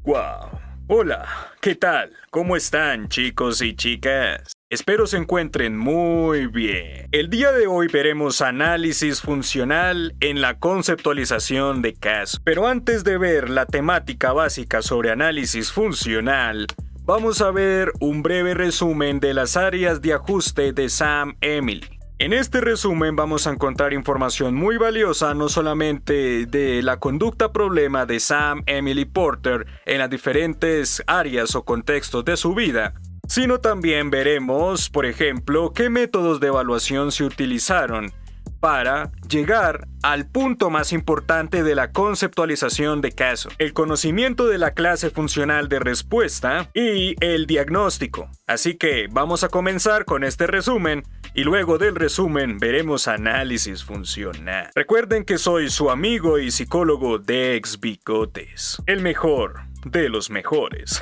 Wow. Hola, ¿qué tal? ¿Cómo están, chicos y chicas? Espero se encuentren muy bien. El día de hoy veremos análisis funcional en la conceptualización de casos. Pero antes de ver la temática básica sobre análisis funcional, vamos a ver un breve resumen de las áreas de ajuste de SAM-Emily. En este resumen vamos a encontrar información muy valiosa no solamente de la conducta problema de Sam Emily Porter en las diferentes áreas o contextos de su vida, sino también veremos, por ejemplo, qué métodos de evaluación se utilizaron para llegar al punto más importante de la conceptualización de caso, el conocimiento de la clase funcional de respuesta y el diagnóstico. Así que vamos a comenzar con este resumen y luego del resumen veremos análisis funcional. Recuerden que soy su amigo y psicólogo Dex Bigotes, el mejor de los mejores.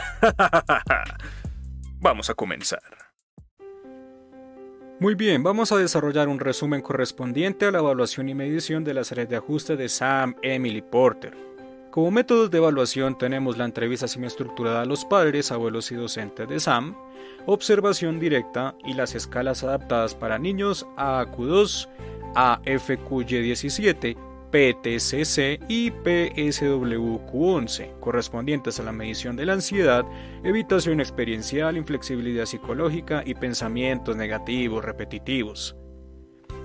Vamos a comenzar. Muy bien, vamos a desarrollar un resumen correspondiente a la evaluación y medición de las áreas de ajuste de Sam Emily Porter. Como métodos de evaluación tenemos la entrevista semiestructurada a los padres, abuelos y docentes de Sam, observación directa y las escalas adaptadas para niños AQ2, AFQY17, PTCC y PSWQ11, correspondientes a la medición de la ansiedad, evitación experiencial, inflexibilidad psicológica y pensamientos negativos repetitivos.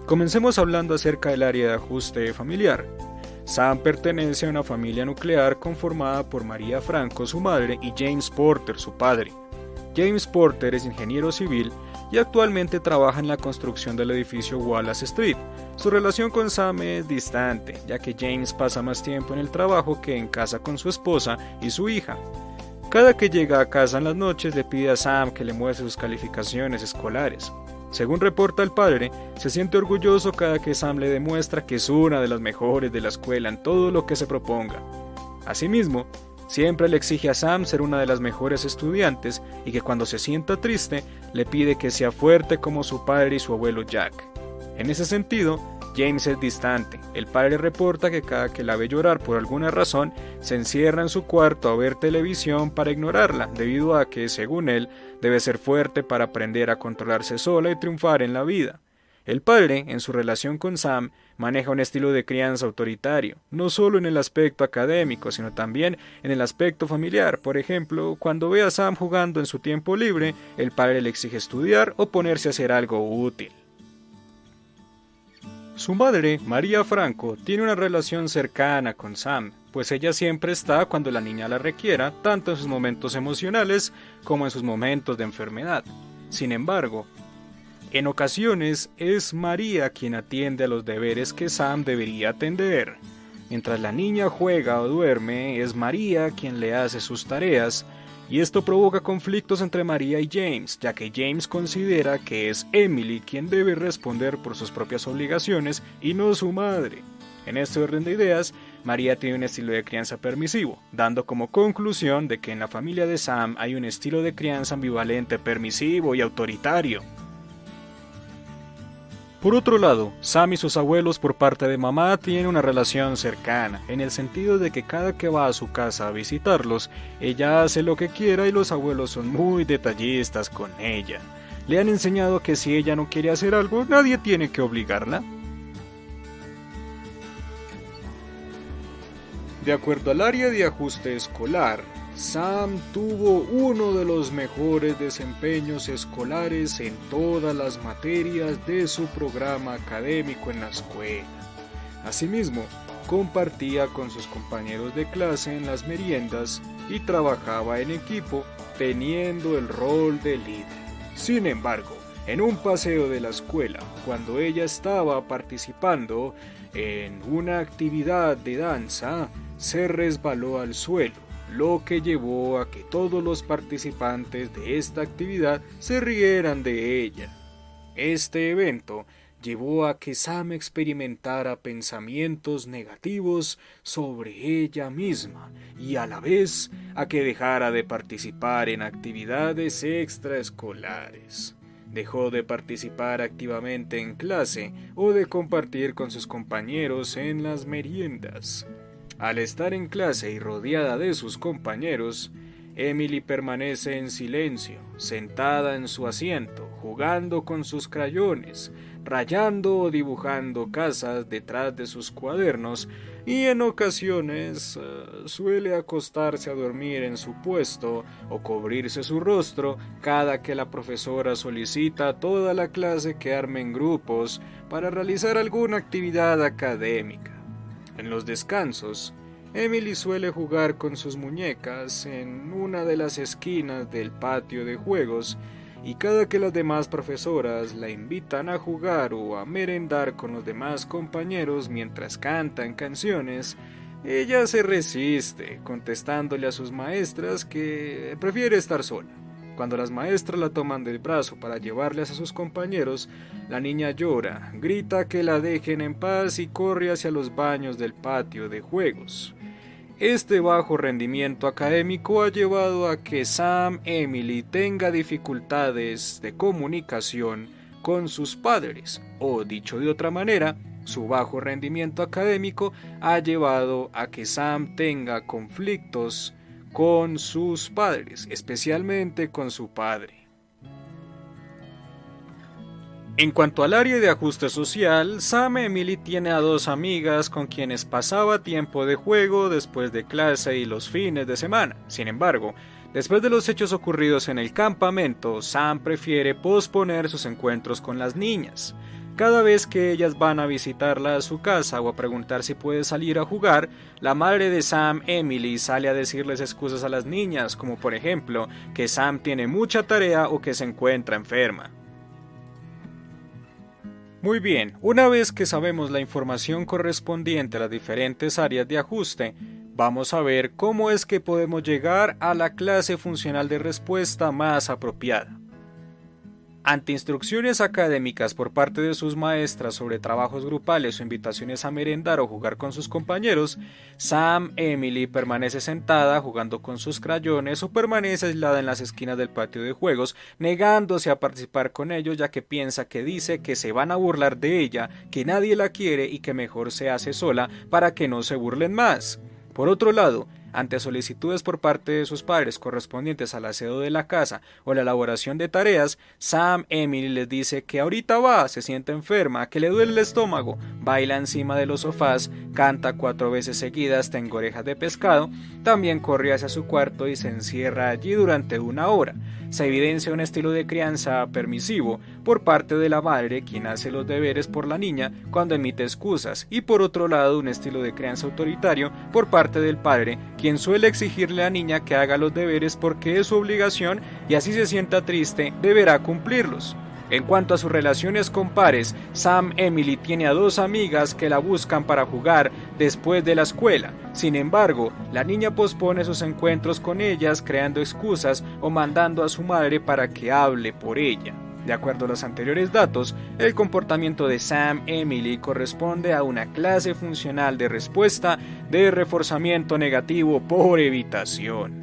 Comencemos hablando acerca del área de ajuste familiar. Sam pertenece a una familia nuclear conformada por María Franco, su madre, y James Porter, su padre. James Porter es ingeniero civil y actualmente trabaja en la construcción del edificio Wallace Street. Su relación con Sam es distante, ya que James pasa más tiempo en el trabajo que en casa con su esposa y su hija. Cada que llega a casa en las noches le pide a Sam que le muestre sus calificaciones escolares. Según reporta el padre, se siente orgulloso cada que Sam le demuestra que es una de las mejores de la escuela en todo lo que se proponga. Asimismo, siempre le exige a Sam ser una de las mejores estudiantes y que cuando se sienta triste, le pide que sea fuerte como su padre y su abuelo Jack. En ese sentido, James es distante. El padre reporta que cada que la ve llorar por alguna razón, se encierra en su cuarto a ver televisión para ignorarla, debido a que, según él, debe ser fuerte para aprender a controlarse sola y triunfar en la vida. El padre, en su relación con Sam, maneja un estilo de crianza autoritario, no solo en el aspecto académico, sino también en el aspecto familiar. Por ejemplo, cuando ve a Sam jugando en su tiempo libre, el padre le exige estudiar o ponerse a hacer algo útil. Su madre, María Franco, tiene una relación cercana con Sam, pues ella siempre está cuando la niña la requiera, tanto en sus momentos emocionales como en sus momentos de enfermedad. Sin embargo, en ocasiones es María quien atiende a los deberes que Sam debería atender. Mientras la niña juega o duerme, es María quien le hace sus tareas, y esto provoca conflictos entre María y James, ya que James considera que es Emily quien debe responder por sus propias obligaciones y no su madre. En este orden de ideas, María tiene un estilo de crianza permisivo, dando como conclusión de que en la familia de Sam hay un estilo de crianza ambivalente, permisivo y autoritario. Por otro lado, Sam y sus abuelos por parte de mamá tienen una relación cercana, en el sentido de que cada que va a su casa a visitarlos, ella hace lo que quiera y los abuelos son muy detallistas con ella. Le han enseñado que si ella no quiere hacer algo, nadie tiene que obligarla. De acuerdo al área de ajuste escolar, Sam tuvo uno de los mejores desempeños escolares en todas las materias de su programa académico en la escuela. Asimismo, compartía con sus compañeros de clase en las meriendas y trabajaba en equipo, teniendo el rol de líder. Sin embargo, en un paseo de la escuela, cuando ella estaba participando en una actividad de danza, se resbaló al suelo, lo que llevó a que todos los participantes de esta actividad se rieran de ella. Este evento llevó a que Sam experimentara pensamientos negativos sobre ella misma y a la vez a que dejara de participar en actividades extraescolares. Dejó de participar activamente en clase o de compartir con sus compañeros en las meriendas. Al estar en clase y rodeada de sus compañeros, Emily permanece en silencio, sentada en su asiento, jugando con sus crayones, rayando o dibujando casas detrás de sus cuadernos y en ocasiones suele acostarse a dormir en su puesto o cubrirse su rostro cada que la profesora solicita a toda la clase que armen grupos para realizar alguna actividad académica. En los descansos, Emily suele jugar con sus muñecas en una de las esquinas del patio de juegos y cada que las demás profesoras la invitan a jugar o a merendar con los demás compañeros mientras cantan canciones, ella se resiste, contestándole a sus maestras que prefiere estar sola. Cuando las maestras la toman del brazo para llevarles a sus compañeros, la niña llora, grita que la dejen en paz y corre hacia los baños del patio de juegos. Este bajo rendimiento académico ha llevado a que Sam Emily tenga dificultades de comunicación con sus padres, o dicho de otra manera, su bajo rendimiento académico ha llevado a que Sam tenga conflictos con sus padres, especialmente con su padre. En cuanto al área de ajuste social, Sam Emily tiene a dos amigas con quienes pasaba tiempo de juego después de clase y los fines de semana. Sin embargo, después de los hechos ocurridos en el campamento, Sam prefiere posponer sus encuentros con las niñas. Cada vez que ellas van a visitarla a su casa o a preguntar si puede salir a jugar, la madre de Sam, Emily, sale a decirles excusas a las niñas, como por ejemplo, que Sam tiene mucha tarea o que se encuentra enferma. Muy bien, una vez que sabemos la información correspondiente a las diferentes áreas de ajuste, vamos a ver cómo es que podemos llegar a la clase funcional de respuesta más apropiada. Ante instrucciones académicas por parte de sus maestras sobre trabajos grupales o invitaciones a merendar o jugar con sus compañeros, Sam Emily permanece sentada jugando con sus crayones o permanece aislada en las esquinas del patio de juegos, negándose a participar con ellos ya que piensa que dice que se van a burlar de ella, que nadie la quiere y que mejor se hace sola para que no se burlen más. Por otro lado, ante solicitudes por parte de sus padres correspondientes al aseo de la casa o la elaboración de tareas, Sam Emily les dice que ahorita va, se siente enferma, que le duele el estómago, baila encima de los sofás, canta 4 veces seguidas Tengo orejas de pescado, también corre hacia su cuarto y se encierra allí durante 1 hora. Se evidencia un estilo de crianza permisivo por parte de la madre, quien hace los deberes por la niña cuando emite excusas, y por otro lado un estilo de crianza autoritario por parte del padre, quien suele exigirle a la niña que haga los deberes porque es su obligación y así se sienta triste, deberá cumplirlos. En cuanto a sus relaciones con pares, Sam Emily tiene a 2 amigas que la buscan para jugar después de la escuela. Sin embargo, la niña pospone sus encuentros con ellas creando excusas o mandando a su madre para que hable por ella. De acuerdo a los anteriores datos, el comportamiento de Sam Emily corresponde a una clase funcional de respuesta de reforzamiento negativo por evitación.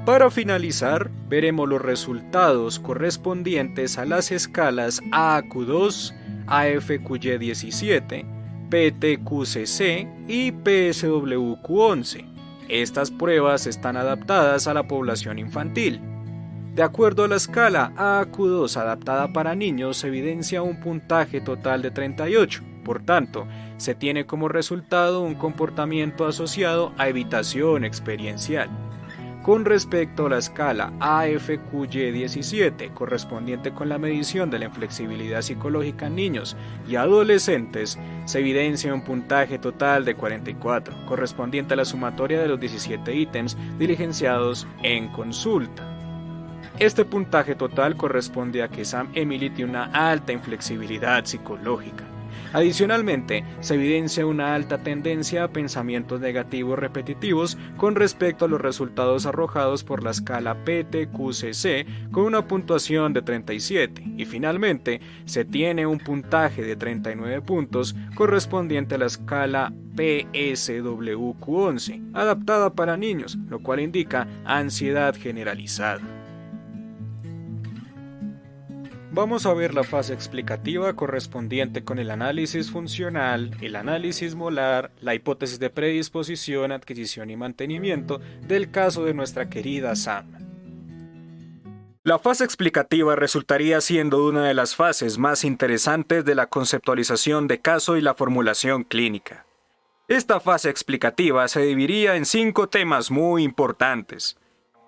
Para finalizar, veremos los resultados correspondientes a las escalas AQ2, AFQY17, PTQCC y PSWQ11. Estas pruebas están adaptadas a la población infantil. De acuerdo a la escala AQ2 adaptada para niños, se evidencia un puntaje total de 38. Por tanto, se tiene como resultado un comportamiento asociado a evitación experiencial. Con respecto a la escala AFQY17, correspondiente con la medición de la inflexibilidad psicológica en niños y adolescentes, se evidencia un puntaje total de 44, correspondiente a la sumatoria de los 17 ítems diligenciados en consulta. Este puntaje total corresponde a que Sam Emily tiene una alta inflexibilidad psicológica. Adicionalmente, se evidencia una alta tendencia a pensamientos negativos repetitivos con respecto a los resultados arrojados por la escala PTQCC con una puntuación de 37 y finalmente se tiene un puntaje de 39 puntos correspondiente a la escala PSWQ11 adaptada para niños, lo cual indica ansiedad generalizada. vamos a ver la fase explicativa correspondiente con el análisis funcional, el análisis molar, la hipótesis de predisposición, adquisición y mantenimiento del caso de nuestra querida Sam. La fase explicativa resultaría siendo una de las fases más interesantes de la conceptualización de caso y la formulación clínica. Esta fase explicativa se dividiría en 5 temas muy importantes: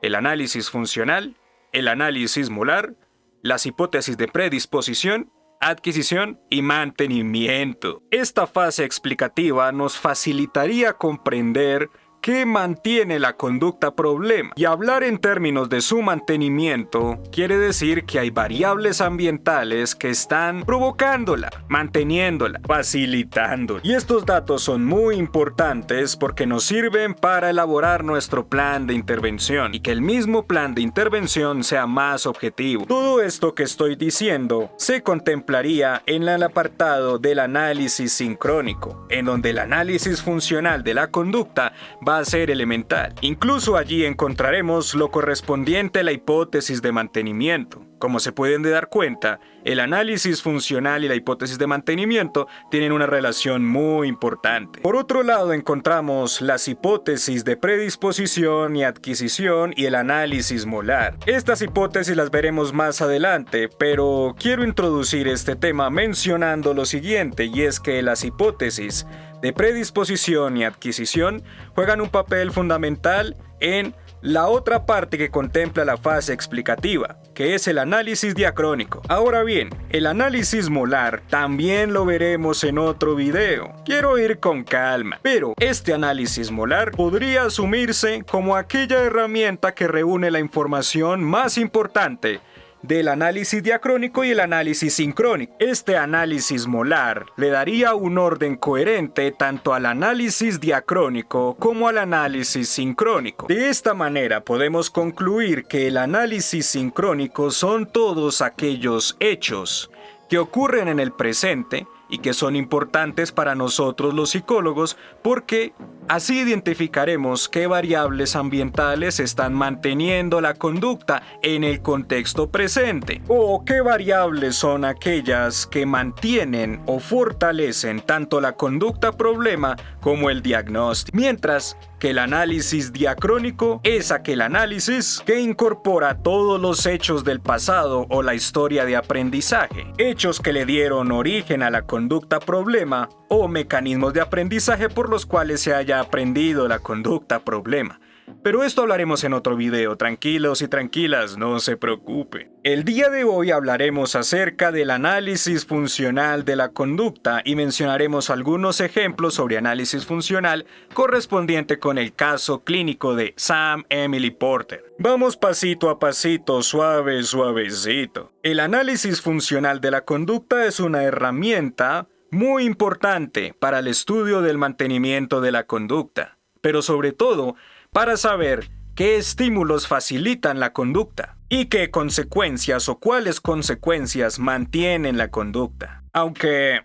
el análisis funcional, el análisis molar, las hipótesis de predisposición, adquisición y mantenimiento. Esta fase explicativa nos facilitaría comprender qué mantiene la conducta problema, y hablar en términos de su mantenimiento quiere decir que hay variables ambientales que están provocándola, manteniéndola, facilitándola. Y estos datos son muy importantes porque nos sirven para elaborar nuestro plan de intervención y que el mismo plan de intervención sea más objetivo. Todo esto que estoy diciendo se contemplaría en el apartado del análisis sincrónico, en donde el análisis funcional de la conducta va a ser elemental. Incluso allí encontraremos lo correspondiente a la hipótesis de mantenimiento. Como se pueden dar cuenta, el análisis funcional y la hipótesis de mantenimiento tienen una relación muy importante. Por otro lado, encontramos las hipótesis de predisposición y adquisición y el análisis molar. Estas hipótesis las veremos más adelante, pero quiero introducir este tema mencionando lo siguiente, y es que las hipótesis de predisposición y adquisición juegan un papel fundamental en la otra parte que contempla la fase explicativa, que es el análisis diacrónico. Ahora bien, el análisis molar también lo veremos en otro video. Quiero ir con calma, pero este análisis molar podría asumirse como aquella herramienta que reúne la información más importante del análisis diacrónico y el análisis sincrónico. Este análisis molar le daría un orden coherente tanto al análisis diacrónico como al análisis sincrónico. De esta manera podemos concluir que el análisis sincrónico son todos aquellos hechos que ocurren en el presente y que son importantes para nosotros los psicólogos porque así identificaremos qué variables ambientales están manteniendo la conducta en el contexto presente o qué variables son aquellas que mantienen o fortalecen tanto la conducta problema como el diagnóstico. Mientras que el análisis diacrónico es aquel análisis que incorpora todos los hechos del pasado o la historia de aprendizaje, hechos que le dieron origen a la conducta problema o mecanismos de aprendizaje por los cuales se haya aprendido la conducta problema. Pero esto hablaremos en otro video, tranquilos y tranquilas, no se preocupen. El día de hoy hablaremos acerca del análisis funcional de la conducta y mencionaremos algunos ejemplos sobre análisis funcional correspondiente con el caso clínico de Sam Emily Porter. Vamos pasito a pasito, suavecito. El análisis funcional de la conducta es una herramienta muy importante para el estudio del mantenimiento de la conducta, pero sobre todo para saber qué estímulos facilitan la conducta y qué consecuencias o cuáles consecuencias mantienen la conducta. Aunque,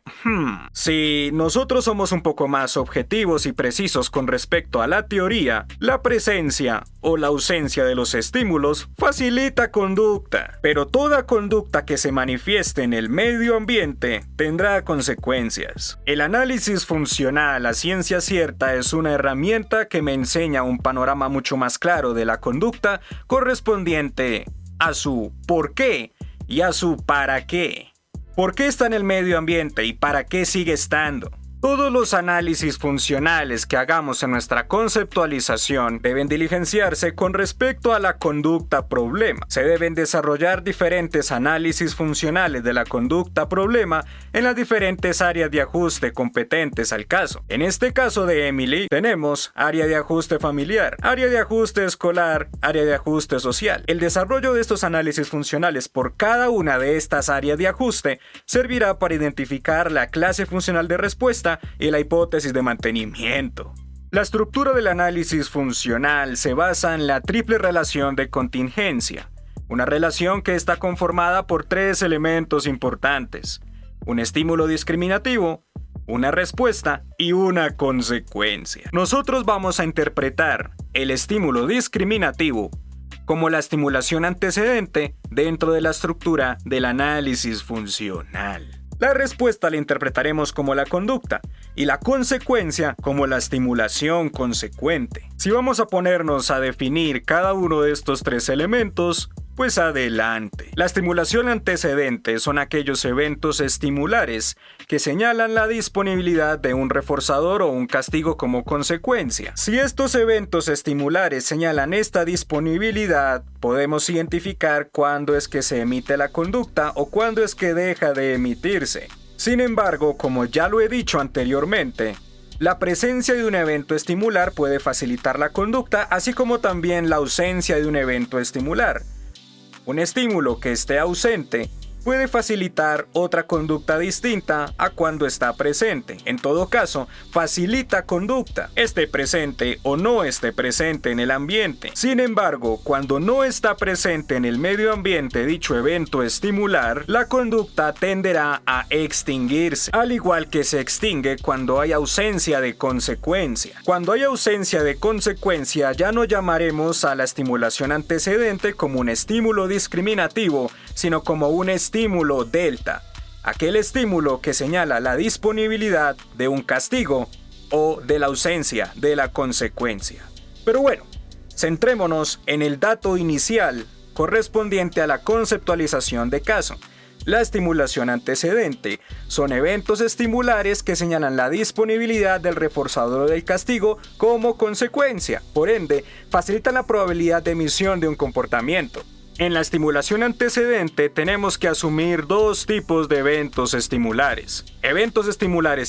si nosotros somos un poco más objetivos y precisos con respecto a la teoría, la presencia o la ausencia de los estímulos facilita conducta. Pero toda conducta que se manifieste en el medio ambiente tendrá consecuencias. El análisis funcional a ciencia cierta es una herramienta que me enseña un panorama mucho más claro de la conducta correspondiente a su por qué y a su para qué. ¿Por qué está en el medio ambiente y para qué sigue estando? Todos los análisis funcionales que hagamos en nuestra conceptualización deben diligenciarse con respecto a la conducta problema. Se deben desarrollar diferentes análisis funcionales de la conducta problema en las diferentes áreas de ajuste competentes al caso. En este caso de Emily tenemos área de ajuste familiar, área de ajuste escolar, área de ajuste social. El desarrollo de estos análisis funcionales por cada una de estas áreas de ajuste servirá para identificar la clase funcional de respuesta y la hipótesis de mantenimiento. La estructura del análisis funcional se basa en la triple relación de contingencia, una relación que está conformada por 3 elementos importantes: un estímulo discriminativo, una respuesta y una consecuencia. Nosotros vamos a interpretar el estímulo discriminativo como la estimulación antecedente dentro de la estructura del análisis funcional. La respuesta la interpretaremos como la conducta y la consecuencia como la estimulación consecuente. Si vamos a ponernos a definir cada uno de estos tres elementos, pues adelante. La estimulación antecedente son aquellos eventos estimulares que señalan la disponibilidad de un reforzador o un castigo como consecuencia. Si estos eventos estimulares señalan esta disponibilidad, podemos identificar cuándo es que se emite la conducta o cuándo es que deja de emitirse. Sin embargo, como ya lo he dicho anteriormente, la presencia de un evento estimular puede facilitar la conducta, así como también la ausencia de un evento estimular. Un estímulo que esté ausente puede facilitar otra conducta distinta a cuando está presente. En todo caso, facilita conducta, esté presente o no esté presente en el ambiente. Sin embargo, cuando no está presente en el medio ambiente dicho evento estimular, la conducta tenderá a extinguirse, al igual que se extingue cuando hay ausencia de consecuencia. Cuando hay ausencia de consecuencia, ya no llamaremos a la estimulación antecedente como un estímulo discriminativo, sino como un estímulo delta, aquel estímulo que señala la disponibilidad de un castigo o de la ausencia de la consecuencia. Pero bueno, centrémonos en el dato inicial correspondiente a la conceptualización de caso. La estimulación antecedente son eventos estimulares que señalan la disponibilidad del reforzador o del castigo como consecuencia, por ende, facilitan la probabilidad de emisión de un comportamiento. En la estimulación antecedente tenemos que asumir dos tipos de eventos estimulares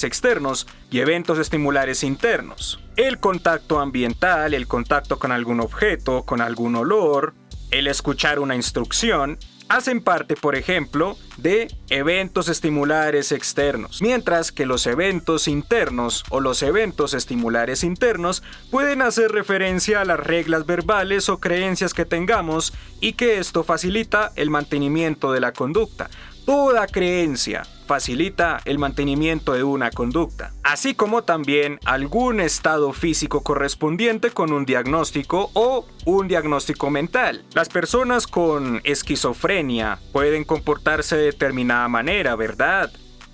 externos y eventos estimulares internos. El contacto ambiental, el contacto con algún objeto, con algún olor, el escuchar una instrucción, hacen parte, por ejemplo, de eventos estimulares externos, mientras que los eventos internos o los eventos estimulares internos pueden hacer referencia a las reglas verbales o creencias que tengamos y que esto facilita el mantenimiento de la conducta. Toda creencia facilita el mantenimiento de una conducta, así como también algún estado físico correspondiente con un diagnóstico o un diagnóstico mental. Las personas con esquizofrenia pueden comportarse de determinada manera, ¿verdad?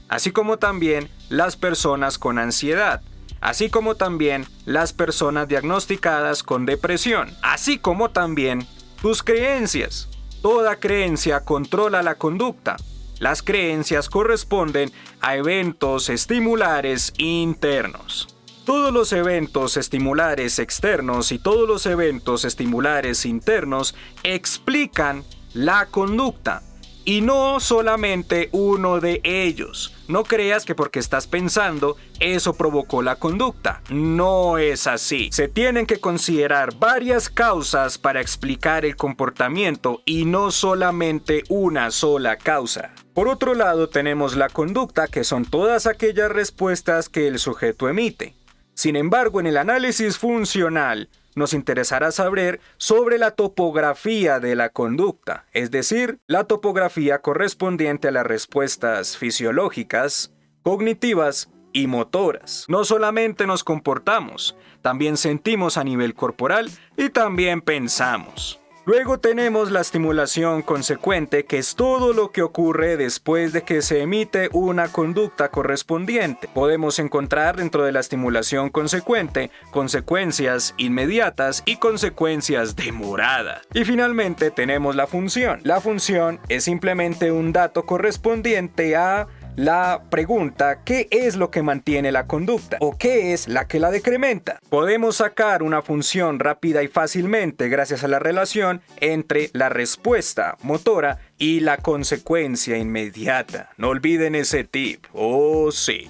Así como también las personas con ansiedad, así como también las personas diagnosticadas con depresión, así como también tus creencias. Toda creencia controla la conducta. Las creencias corresponden a eventos estimulares internos. Todos los eventos estimulares externos y todos los eventos estimulares internos explican la conducta. Y no solamente uno de ellos. No creas que porque estás pensando, eso provocó la conducta. No es así. Se tienen que considerar varias causas para explicar el comportamiento y no solamente una sola causa. Por otro lado, tenemos la conducta, que son todas aquellas respuestas que el sujeto emite. Sin embargo, en el análisis funcional, nos interesará saber sobre la topografía de la conducta, es decir, la topografía correspondiente a las respuestas fisiológicas, cognitivas y motoras. No solamente nos comportamos, también sentimos a nivel corporal y también pensamos. Luego tenemos la estimulación consecuente, que es todo lo que ocurre después de que se emite una conducta correspondiente. Podemos encontrar dentro de la estimulación consecuente consecuencias inmediatas y consecuencias demoradas. Y finalmente tenemos la función. La función es simplemente un dato correspondiente a la pregunta: ¿qué es lo que mantiene la conducta? ¿O qué es la que la decrementa? Podemos sacar una función rápida y fácilmente gracias a la relación entre la respuesta motora y la consecuencia inmediata. No olviden ese tip. Oh, sí.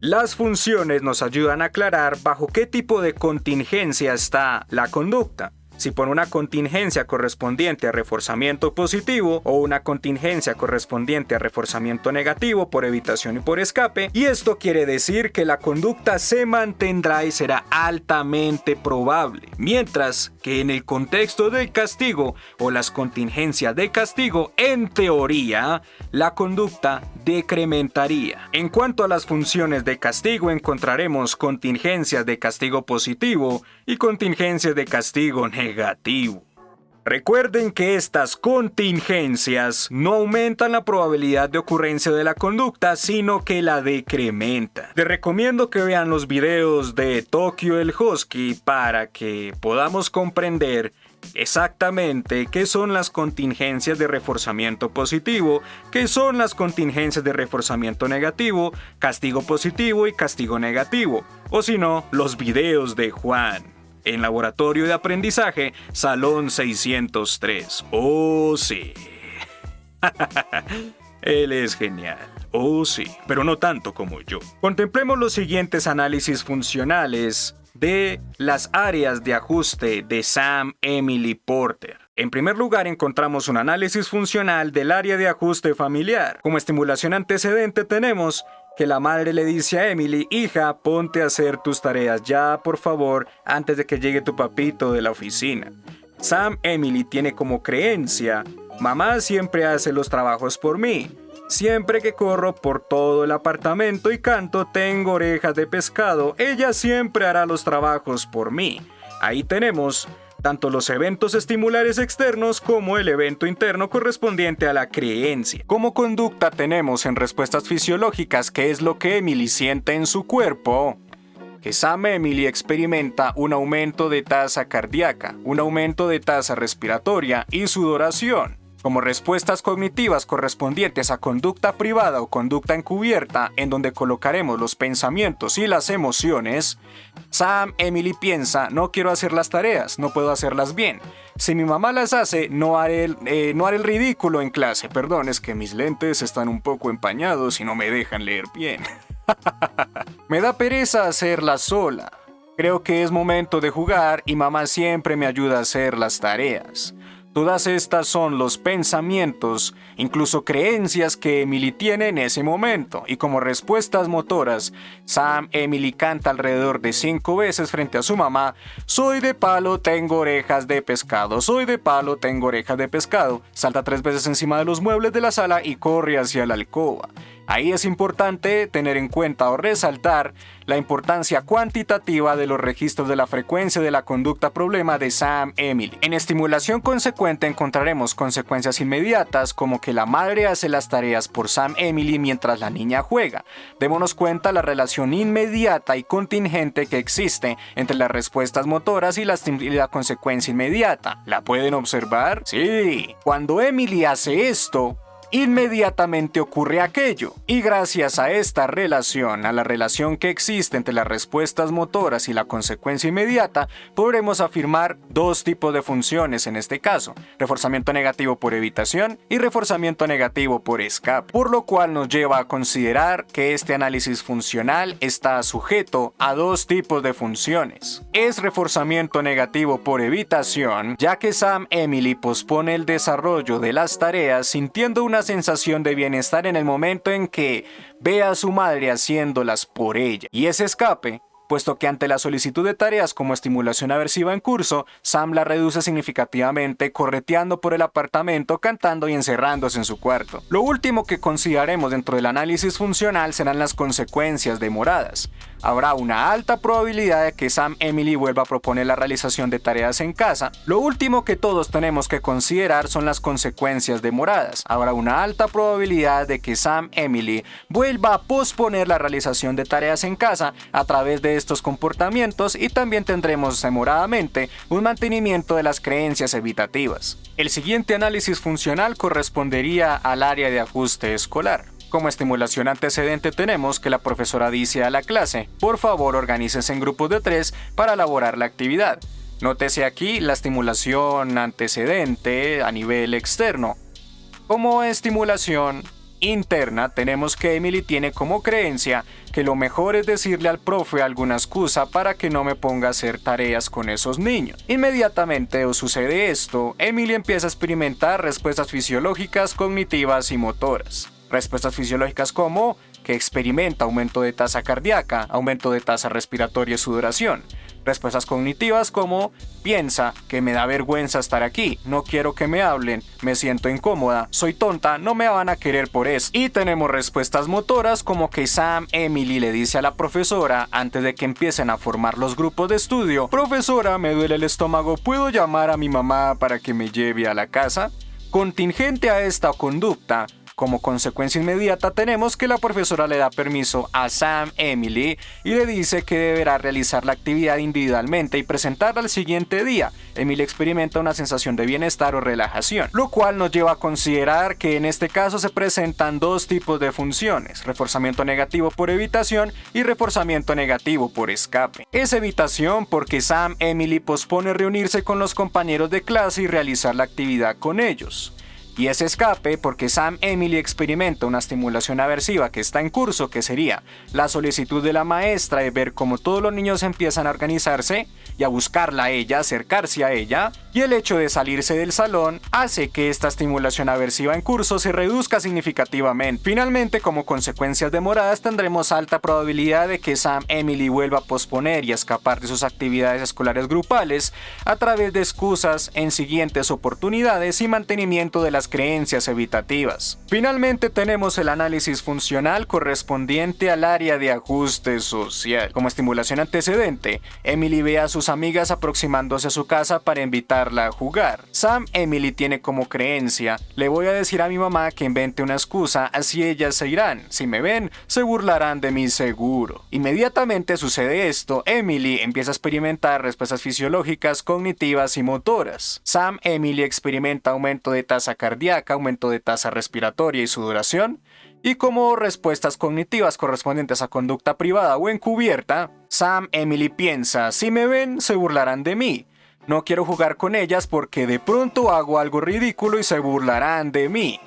Las funciones nos ayudan a aclarar bajo qué tipo de contingencia está la conducta. Si por una contingencia correspondiente a reforzamiento positivo o una contingencia correspondiente a reforzamiento negativo por evitación y por escape, y esto quiere decir que la conducta se mantendrá y será altamente probable, mientras que en el contexto del castigo o las contingencias de castigo, en teoría, la conducta decrementaría. En cuanto a las funciones de castigo, encontraremos contingencias de castigo positivo y contingencias de castigo negativo. Recuerden que estas contingencias no aumentan la probabilidad de ocurrencia de la conducta, sino que la decrementan. Les recomiendo que vean los videos de Tokio el Husky para que podamos comprender exactamente qué son las contingencias de reforzamiento positivo, qué son las contingencias de reforzamiento negativo, castigo positivo y castigo negativo, o si no, los videos de Juan. En Laboratorio de Aprendizaje, Salón 603. ¡Oh, sí! Él es genial. ¡Oh, sí! Pero no tanto como yo. Contemplemos los siguientes análisis funcionales de las áreas de ajuste de Sam Emily Porter. En primer lugar, encontramos un análisis funcional del área de ajuste familiar. Como estimulación antecedente tenemos que la madre le dice a Emily: hija, ponte a hacer tus tareas ya, por favor, antes de que llegue tu papito de la oficina. Sam Emily tiene como creencia: mamá siempre hace los trabajos por mí. Siempre que corro por todo el apartamento y canto tengo orejas de pescado, ella siempre hará los trabajos por mí. Ahí tenemos tanto los eventos estimulares externos como el evento interno correspondiente a la creencia. Como conducta tenemos en respuestas fisiológicas qué es lo que Emily siente en su cuerpo. Que Sam Emily experimenta un aumento de tasa cardíaca, un aumento de tasa respiratoria y sudoración. Como respuestas cognitivas correspondientes a conducta privada o conducta encubierta, en donde colocaremos los pensamientos y las emociones, Sam Emily piensa: no quiero hacer las tareas, no puedo hacerlas bien. Si mi mamá las hace, no haré el ridículo en clase. Perdón, es que mis lentes están un poco empañados y no me dejan leer bien. Me da pereza hacerlas sola. Creo que es momento de jugar y mamá siempre me ayuda a hacer las tareas. Todas estas son los pensamientos, incluso creencias que Emily tiene en ese momento, y como respuestas motoras, Sam Emily canta alrededor de 5 veces frente a su mamá: soy de palo, tengo orejas de pescado, soy de palo, tengo orejas de pescado. Salta 3 veces encima de los muebles de la sala y corre hacia la alcoba. Ahí es importante tener en cuenta o resaltar la importancia cuantitativa de los registros de la frecuencia de la conducta problema de Sam Emily. En estimulación consecuente encontraremos consecuencias inmediatas como que la madre hace las tareas por Sam Emily mientras la niña juega. Démonos cuenta la relación inmediata y contingente que existe entre las respuestas motoras y la consecuencia inmediata. ¿La pueden observar? Sí. Cuando Emily hace esto, inmediatamente ocurre aquello. Y gracias a esta relación, a la relación que existe entre las respuestas motoras y la consecuencia inmediata, podremos afirmar 2 tipos de funciones en este caso: reforzamiento negativo por evitación y reforzamiento negativo por escape. Por lo cual nos lleva a considerar que este análisis funcional está sujeto a 2 tipos de funciones. Es reforzamiento negativo por evitación, ya que Sam Emily pospone el desarrollo de las tareas sintiendo una sensación de bienestar en el momento en que ve a su madre haciéndolas por ella. Y ese escape, puesto que ante la solicitud de tareas como estimulación aversiva en curso, Sam la reduce significativamente correteando por el apartamento, cantando y encerrándose en su cuarto. Lo último que consideraremos dentro del análisis funcional serán las consecuencias demoradas. Habrá una alta probabilidad de que Sam Emily vuelva a proponer la realización de tareas en casa. Lo último que todos tenemos que considerar son las consecuencias demoradas. Habrá una alta probabilidad de que Sam Emily vuelva a posponer la realización de tareas en casa a través de estos comportamientos, y también tendremos demoradamente un mantenimiento de las creencias evitativas. El siguiente análisis funcional correspondería al área de ajuste escolar. Como estimulación antecedente tenemos que la profesora dice a la clase: por favor, organícense en grupos de 3 para elaborar la actividad. Nótese aquí la estimulación antecedente a nivel externo. Como estimulación interna tenemos que Emily tiene como creencia que lo mejor es decirle al profe alguna excusa para que no me ponga a hacer tareas con esos niños. Inmediatamente sucede esto, Emily empieza a experimentar respuestas fisiológicas, cognitivas y motoras. Respuestas fisiológicas como: que experimenta aumento de tasa cardíaca, aumento de tasa respiratoria y sudoración. Respuestas cognitivas como piensa que me da vergüenza estar aquí, no quiero que me hablen, me siento incómoda, soy tonta, no me van a querer por eso. Y tenemos respuestas motoras como que Sam Emily le dice a la profesora antes de que empiecen a formar los grupos de estudio: profesora, me duele el estómago, ¿puedo llamar a mi mamá para que me lleve a la casa? Contingente a esta conducta, como consecuencia inmediata tenemos que la profesora le da permiso a Sam Emily y le dice que deberá realizar la actividad individualmente y presentarla al siguiente día. Emily experimenta una sensación de bienestar o relajación, lo cual nos lleva a considerar que en este caso se presentan dos tipos de funciones: reforzamiento negativo por evitación y reforzamiento negativo por escape. Es evitación porque Sam Emily pospone reunirse con los compañeros de clase y realizar la actividad con ellos. Y es escape porque Sam Emily experimenta una estimulación aversiva que está en curso, que sería la solicitud de la maestra de ver cómo todos los niños empiezan a organizarse y a buscarla a ella, acercarse a ella, y el hecho de salirse del salón hace que esta estimulación aversiva en curso se reduzca significativamente. Finalmente, como consecuencias demoradas, tendremos alta probabilidad de que Sam Emily vuelva a posponer y a escapar de sus actividades escolares grupales a través de excusas en siguientes oportunidades y mantenimiento de las creencias evitativas. Finalmente tenemos el análisis funcional correspondiente al área de ajuste social. Como estimulación antecedente, Emily ve a sus amigas aproximándose a su casa para invitarla a jugar. Sam Emily tiene como creencia: le voy a decir a mi mamá que invente una excusa, así ellas se irán. Si me ven, se burlarán de mí seguro. Inmediatamente sucede esto, Emily empieza a experimentar respuestas fisiológicas, cognitivas y motoras. Sam Emily experimenta aumento de tasa cardíaca, aumento de tasa respiratoria y sudoración. Y como respuestas cognitivas correspondientes a conducta privada o encubierta, Sam Emily piensa: si me ven, se burlarán de mí. No quiero jugar con ellas porque de pronto hago algo ridículo y se burlarán de mí.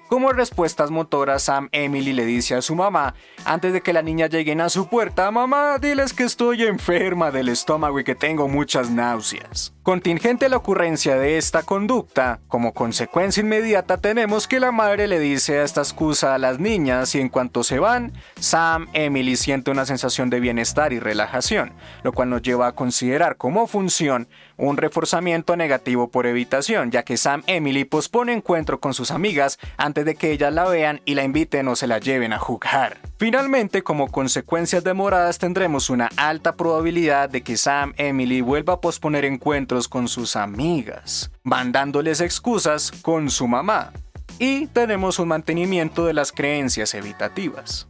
Como respuestas motoras, Sam Emily le dice a su mamá, antes de que la niña lleguen a su puerta: mamá, diles que estoy enferma del estómago y que tengo muchas náuseas. Contingente a la ocurrencia de esta conducta, como consecuencia inmediata tenemos que la madre le dice esta excusa a las niñas y en cuanto se van, Sam Emily siente una sensación de bienestar y relajación, lo cual nos lleva a considerar como función un reforzamiento negativo por evitación, ya que Sam Emily pospone encuentro con sus amigas antes de que ellas la vean y la inviten o se la lleven a jugar. Finalmente, como consecuencias demoradas tendremos una alta probabilidad de que Sam Emily vuelva a posponer encuentros con sus amigas, mandándoles excusas con su mamá. Y tenemos un mantenimiento de las creencias evitativas.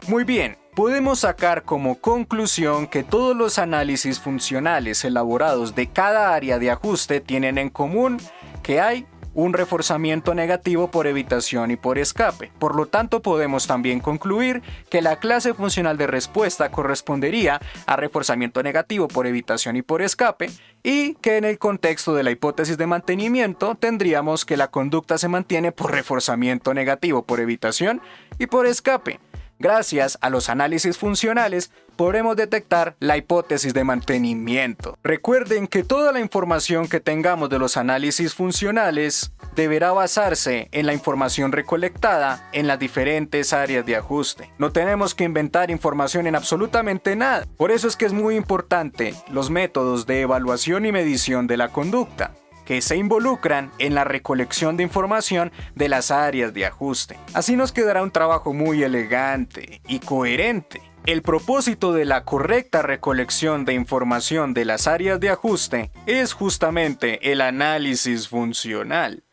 Muy bien, podemos sacar como conclusión que todos los análisis funcionales elaborados de cada área de ajuste tienen en común que hay un reforzamiento negativo por evitación y por escape. Por lo tanto, podemos también concluir que la clase funcional de respuesta correspondería a reforzamiento negativo por evitación y por escape, y que en el contexto de la hipótesis de mantenimiento tendríamos que la conducta se mantiene por reforzamiento negativo por evitación y por escape. Gracias a los análisis funcionales podremos detectar la hipótesis de mantenimiento. Recuerden que toda la información que tengamos de los análisis funcionales deberá basarse en la información recolectada en las diferentes áreas de ajuste. No tenemos que inventar información en absolutamente nada. Por eso es que es muy importante los métodos de evaluación y medición de la conducta, que se involucran en la recolección de información de las áreas de ajuste. Así nos quedará un trabajo muy elegante y coherente. El propósito de la correcta recolección de información de las áreas de ajuste es justamente el análisis funcional,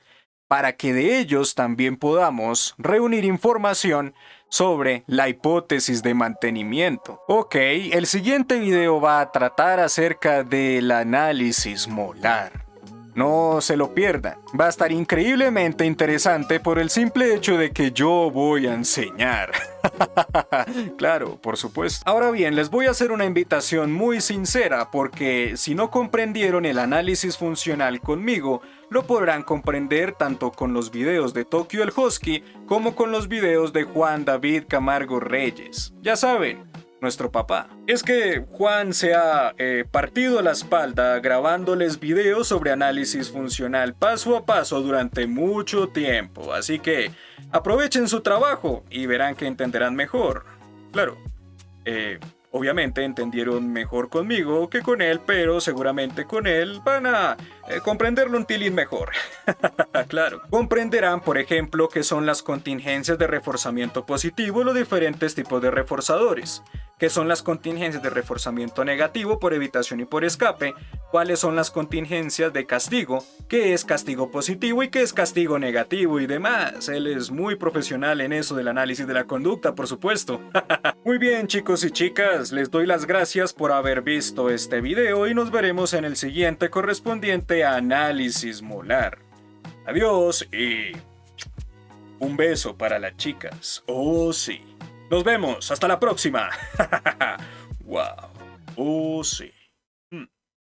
para que de ellos también podamos reunir información sobre la hipótesis de mantenimiento. Ok, el siguiente video va a tratar acerca del análisis molar. No se lo pierdan, va a estar increíblemente interesante por el simple hecho de que yo voy a enseñar. Claro, por supuesto. Ahora bien, les voy a hacer una invitación muy sincera porque si no comprendieron el análisis funcional conmigo, lo podrán comprender tanto con los videos de Tokio el Husky como con los videos de Juan David Camargo Reyes. Ya saben, nuestro papá. Es que Juan se ha partido la espalda grabándoles videos sobre análisis funcional paso a paso durante mucho tiempo, así que aprovechen su trabajo y verán que entenderán mejor. Claro, obviamente entendieron mejor conmigo que con él, pero seguramente con él van a comprenderlo un tilín mejor. Claro. Comprenderán, por ejemplo, qué son las contingencias de reforzamiento positivo y los diferentes tipos de reforzadores. ¿Qué son las contingencias de reforzamiento negativo por evitación y por escape? ¿Cuáles son las contingencias de castigo? ¿Qué es castigo positivo y qué es castigo negativo y demás? Él es muy profesional en eso del análisis de la conducta, por supuesto. Muy bien, chicos y chicas, les doy las gracias por haber visto este video y nos veremos en el siguiente correspondiente a análisis molar. Adiós y un beso para las chicas. Oh, sí. Nos vemos. Hasta la próxima. Wow. Oh, sí.